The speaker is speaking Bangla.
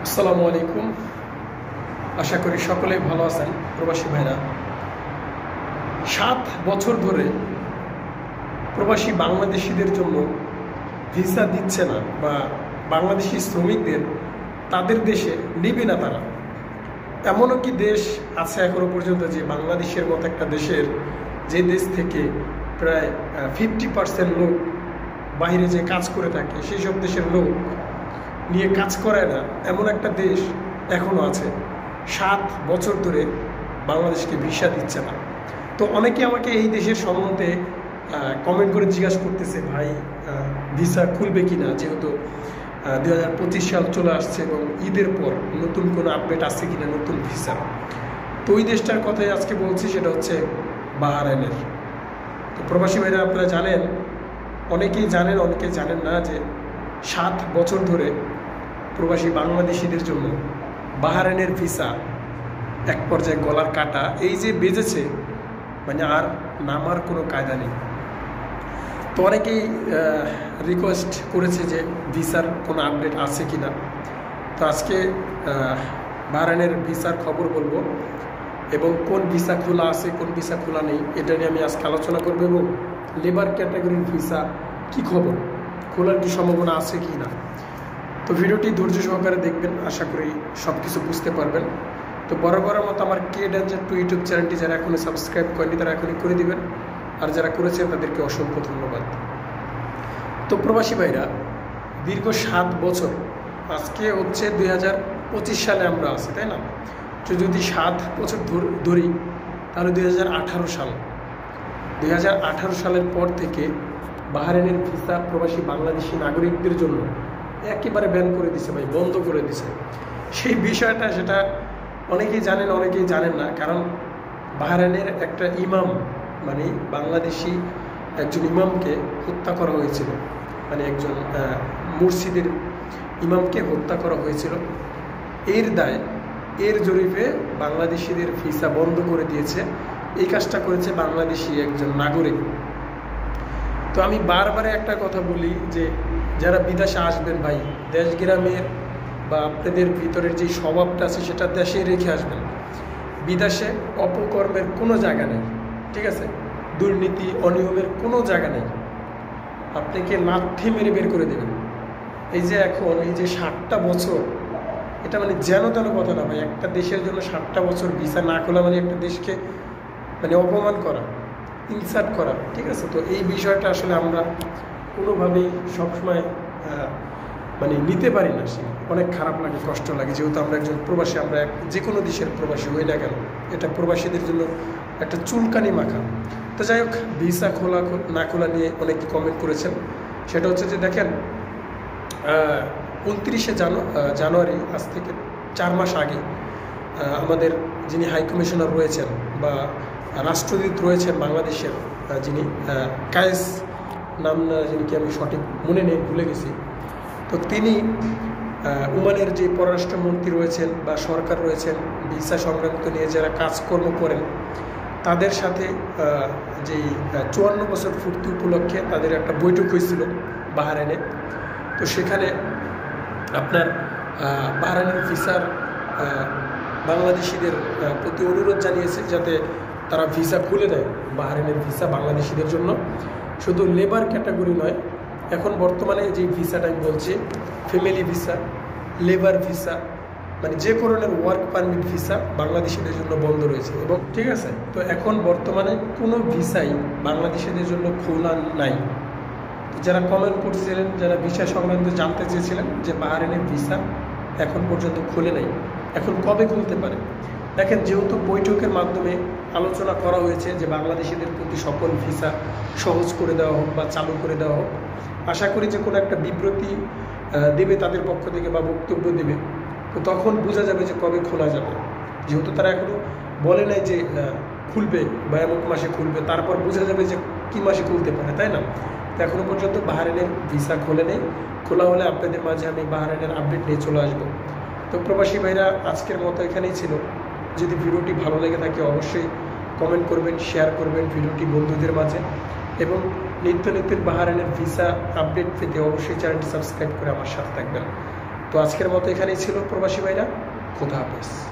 আসসালামু আলাইকুম। আশা করি সকলেই ভালো আছেন। প্রবাসী ভাইরা, 7 বছর ধরে প্রবাসী বাংলাদেশিদের জন্য ভিসা দিচ্ছে না, বা বাংলাদেশি শ্রমিকদের তাদের দেশে নেবে না তারা। এমনও কি দেশ আছে এখনো পর্যন্ত, যে বাংলাদেশের মতো একটা দেশের, যে দেশ থেকে প্রায় 50% লোক বাইরে যে কাজ করে থাকে, সেই সব দেশের লোক নিয়ে কাজ করায় না, এমন একটা দেশ এখনও আছে। 7 বছর ধরে বাংলাদেশকে ভিসা দিচ্ছে না। তো অনেকে আমাকে এই দেশের সম্বন্ধে কমেন্ট করে জিজ্ঞাসা করতেছে, ভাই ভিসা খুলবে কিনা, যেহেতু 2025 সাল চলে আসছে এবং ঈদের পর নতুন কোনো আপডেট আসছে কিনা নতুন ভিসা। তো ওই দেশটার কথাই আজকে বলছি, সেটা হচ্ছে বাহরাইনের। তো প্রবাসী ভাইরা, আপনারা জানেন, অনেকেই জানেন অনেকে জানেন না, যে 7 বছর ধরে প্রবাসী বাংলাদেশিদের জন্য বাহরাইনের ভিসা এক পর্যায়ে গলার কাটা এই যে বেজেছে, মানে আর নামার কোনো কায়দা নেই। তো অনেকেই রিকোয়েস্ট করেছে যে ভিসার কোনো আপডেট আছে কি না। তো আজকে বাহরাইনের ভিসার খবর বলবো, এবং কোন ভিসা খোলা আছে কোন ভিসা খোলা নেই এটা নিয়ে আমি আজকে আলোচনা করবো, এবং লেবার ক্যাটাগরির ভিসা কি খবর, খোলার কি সম্ভাবনা আছে কি না। তো ভিডিওটি ধৈর্য সহকারে দেখবেন, আশা করি সব কিছু বুঝতে পারবেন। তো বরাবরের মতো আমার কে ডেঞ্জার টু ইউটিউব চ্যানেলটি যারা এখনই সাবস্ক্রাইব করেনি তারা এখনই করে দিবেন, আর যারা করেছেন তাদেরকে অসংখ্য ধন্যবাদ। তো প্রবাসী ভাইরা, দীর্ঘ 7 বছর, আজকে হচ্ছে 2025 সালে আমরা আছি, তাই না? তো যদি 7 বছর ধরি, তাহলে 2018 সাল, 2018 সালের পর থেকে বাহরাইনের ভিসা প্রবাসী বাংলাদেশি নাগরিকদের জন্য একেবারে ব্যান করে দিছে ভাই, বন্ধ করে দিছে। সেই বিষয়টা সেটা অনেকেই জানেন অনেকেই জানেন না, কারণ বাহরাইনের একটা ইমাম, মানে বাংলাদেশি একজন ইমামকে হত্যা করা হয়েছিল, মানে একজন মসজিদের ইমামকে হত্যা করা হয়েছিল। এর দায়, এর জরিপে বাংলাদেশিদের ভিসা বন্ধ করে দিয়েছে। এই কাজটা করেছে বাংলাদেশি একজন নাগরিক। তো আমি বারবার একটা কথা বলি, যে যারা বিদেশে আসবেন ভাই, দেশ গ্রামের বা আপনাদের ভিতরের যে স্বভাবটা আছে সেটা দেশে রেখে আসবেন। বিদেশে অপকর্মের কোনো জায়গা নেই, ঠিক আছে? দুর্নীতি অনিয়মের কোনো জায়গা নেই। আপনাকে লাথি মেরে বের করে দেবেন। এই যে এখন এই যে 7টা বছর, এটা মানে যেন তেন কথা না ভাই। একটা দেশের জন্য 7টা বছর ভিসা না খোলা মানে একটা দেশকে মানে অপমান করা, ইনসাল্ট করা, ঠিক আছে? তো এই বিষয়টা আসলে আমরা কোনোভাবেই সবসময় মানে নিতে পারি না। সে অনেক খারাপ লাগে, কষ্ট লাগে, যেহেতু আমরা একজন প্রবাসী, আমরা যে কোনো দেশের প্রবাসী হই না কেন, এটা প্রবাসীদের জন্য একটা চুলকানি মাখা। তো যাই হোক, ভিসা খোলা না খোলা নিয়ে অনেকে কমেন্ট করেছেন। সেটা হচ্ছে যে দেখেন, 29শে জানুয়ারি, আজ থেকে 4 মাস আগে, আমাদের যিনি হাই কমিশনার রয়েছেন বা রাষ্ট্রদূত রয়েছেন বাংলাদেশের, যিনি কায়েস নাম, যিনি কি আমি সঠিক মনে নেই, ভুলে গেছি। তো তিনি ওমানের যে পররাষ্ট্রমন্ত্রী রয়েছেন বা সরকার রয়েছেন, ভিসা সংক্রান্ত নিয়ে যারা কাজকর্ম করেন, তাদের সাথে যেই 54 বছর পূর্তি উপলক্ষে তাদের একটা বৈঠক হয়েছিল বাহরাইনে। তো সেখানে আপনার বাহরাইনের ভিসার বাংলাদেশিদের প্রতি অনুরোধ জানিয়েছে যাতে তারা ভিসা খুলে দেয়, বাহরাইনের ভিসা বাংলাদেশিদের জন্য। শুধু লেবার ক্যাটাগরি নয়, এখন বর্তমানে যে ভিসাটা আমি বলছি, ফ্যামিলি ভিসা, লেবার ভিসা, মানে যে ধরনের ওয়ার্ক পারমিট ভিসা বাংলাদেশিদের জন্য বন্ধ রয়েছে। এবং ঠিক আছে, তো এখন বর্তমানে কোনো ভিসাই বাংলাদেশিদের জন্য খোলা নাই। যারা কমেন্ট করছিলেন, যারা ভিসা সংক্রান্ত জানতে চেয়েছিলেন, যে বাহরাইনের ভিসা এখন পর্যন্ত খুলে নাই, এখন কবে খুলতে পারে? দেখেন, যেহেতু বৈঠকের মাধ্যমে আলোচনা করা হয়েছে যে বাংলাদেশিদের প্রতি সকল ভিসা সহজ করে দেওয়া হোক বা চালু করে দেওয়া হোক, আশা করি যে কোনো একটা বিবৃতি দেবে তাদের পক্ষ থেকে বা বক্তব্য দেবে। তো তখন বোঝা যাবে যে কবে খোলা যাবে। যেহেতু তারা এখনও বলে নাই যে খুলবে বা এমন মাসে খুলবে, তারপর বোঝা যাবে যে কী মাসে খুলতে পারে, তাই না? তো এখনও পর্যন্ত বাহরাইনের ভিসা খোলে নেই। খোলা হলে আপনাদের মাঝে আমি বাহরাইনের আপডেট নিয়ে চলে আসবো। তো প্রবাসী ভাইরা, আজকের মতো এখানেই ছিল। যদি ভিডিওটি ভালো লেগে থাকে অবশ্যই কমেন্ট করবেন, শেয়ার করবেন ভিডিওটি বন্ধুদের মাঝে, এবং নিত্য নতুন বাহরাইনের ভিসা আপডেট পেতে অবশ্যই চ্যানেলটি সাবস্ক্রাইব করে আমার সাথে থাকবেন। তো আজকের মতো এখানেই ছিল প্রবাসী ভাইরা। খোদা হাফেজ।